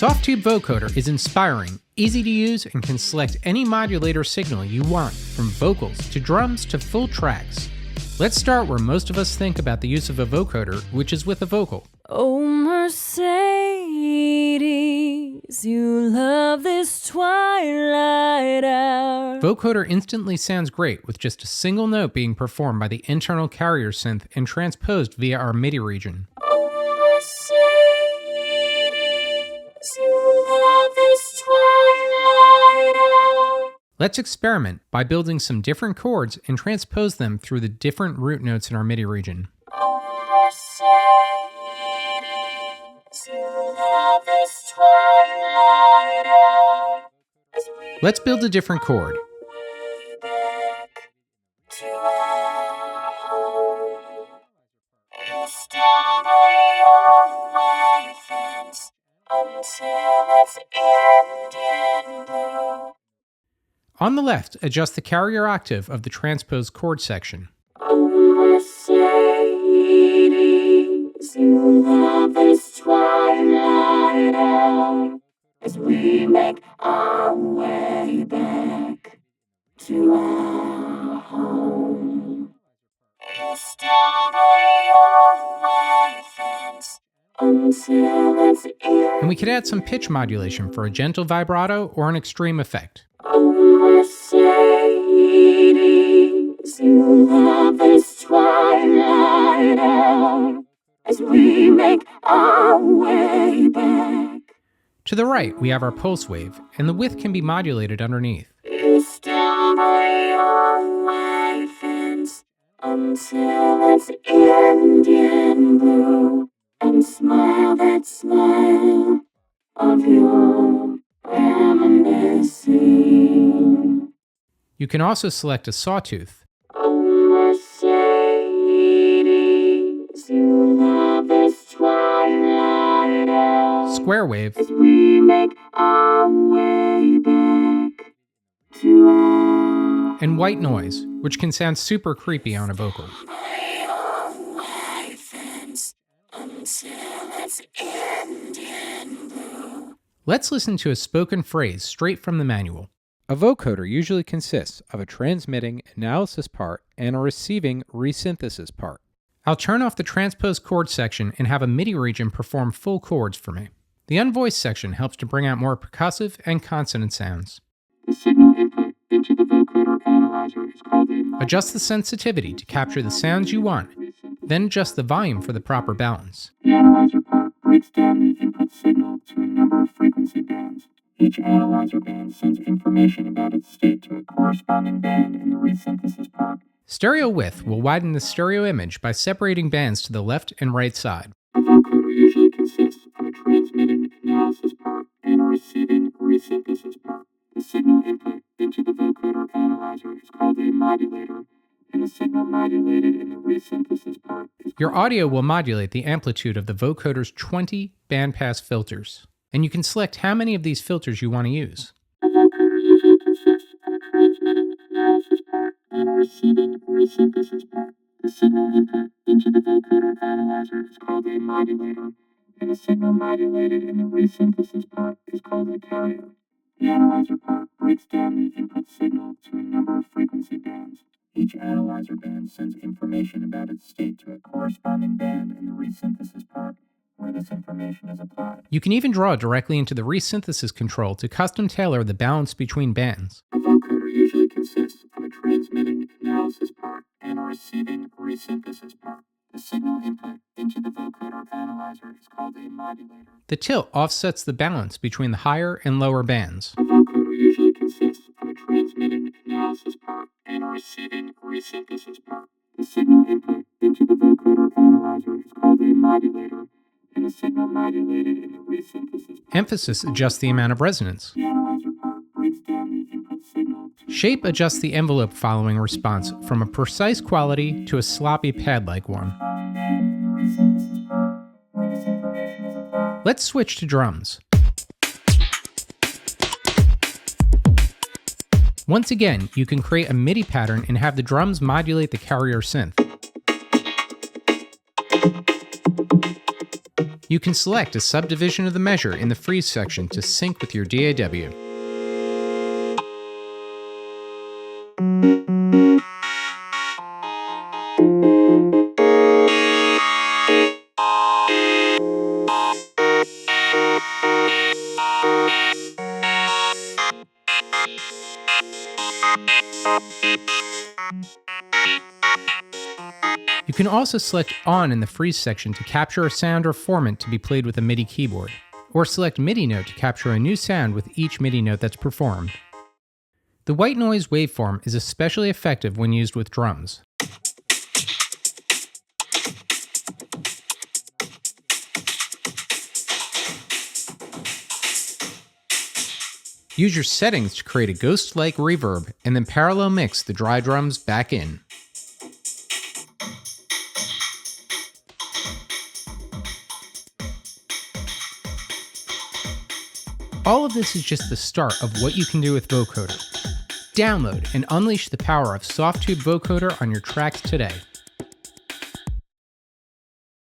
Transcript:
Softube Vocoder is inspiring, easy to use, and can select any modulator signal you want, from vocals to drums to full tracks. Let's start where most of us think about the use of a vocoder, which is with a vocal. Oh, Mercedes, you love this twilight hour. Vocoder instantly sounds great with just a single note being performed by the internal carrier synth and transposed via our MIDI region. Oh, Mercedes, you love this twilight hour. Let's experiment by building some different chords and transpose them through the different root notes in our MIDI region. Oh, Mercedes, you love this twilight hour. Let's build a different chord. To our home. It's down your way fence until it's ended blue. On the left, adjust the carrier octave of the transposed chord section. Oh, Mercedes, you love this twilight hour as we make our way back to our home. It's down your way fence until it's ended. And we could add some pitch modulation for a gentle vibrato or an extreme effect. Oh, Mercedes, you love this twilight hour as we make our way back. To the right, we have our pulse wave, and the width can be modulated underneath. It's down your way fence until it's Indian blue, and smile that smile of your reminiscing. You can also select a sawtooth. Oh, Mercedes, you love this twilight hour Square wave, as we make our way back to our and white noise, which can sound super creepy on a vocal. way fence until it's Indian blue. Let's listen to a spoken phrase straight from the manual. A vocoder usually consists of a transmitting analysis part and a receiving resynthesis part. I'll turn off the transposed chord section and have a MIDI region perform full chords for me. The unvoiced section helps to bring out more percussive and consonant sounds. The signal input into the vocoder analyzer is called a modulator. Adjust the sensitivity to capture the sounds you want, then adjust the volume for the proper balance. The analyzer part breaks down the input signal to a number of frequency bands. Each analyzer band sends information about its state to a corresponding band in the resynthesis part. Stereo width will widen the stereo image by separating bands to the left and right side. A vocoder usually consists of a transmitting analysis part and a receiving resynthesis part. The signal input into the vocoder analyzer is called a modulator, and the signal modulated in the resynthesis part is Your called audio will modulate the amplitude of the vocoder's 20 bandpass filters, and you can select how many of these filters you want to use. A vocoder usually consists of a transmitting analysis part and a receiving resynthesis part. The signal input into the vocoder analyzer is called a modulator, and the signal modulated in the resynthesis part is called a carrier. The analyzer part breaks down the input signal to a number of frequency bands. Each analyzer band sends information about its state to a corresponding band in the resynthesis part, where this information is applied. You can even draw directly into the resynthesis control to custom tailor the balance between bands. A vocoder usually consists of a transmitting analysis part and a receiving resynthesis part. The signal input into the vocoder analyzer is called a modulator. The tilt offsets the balance between the higher and lower bands. A vocoder usually consists of a transmitting analysis part and a receiving resynthesis part. The signal input into the vocoder analyzer is called a modulator, and the signal modulated in the resynthesis part. Emphasis adjusts the amount of resonance. The analyzer part breaks down the input signal to Shape adjusts the envelope following response from a precise quality to a sloppy pad-like one. resynthesis part, where this information is applied. Let's switch to drums. Once again, you can create a MIDI pattern and have the drums modulate the carrier synth. You can select a subdivision of the measure in the freeze section to sync with your DAW. You can also select On in the freeze section to capture a sound or form it to be played with a MIDI keyboard, or select MIDI note to capture a new sound with each MIDI note that's performed. The white noise waveform is especially effective when used with drums. Use your settings to create a ghost-like reverb, and then parallel mix the dry drums back in. All of this is just the start of what you can do with Vocoder. Download and unleash the power of Softube Vocoder on your tracks today.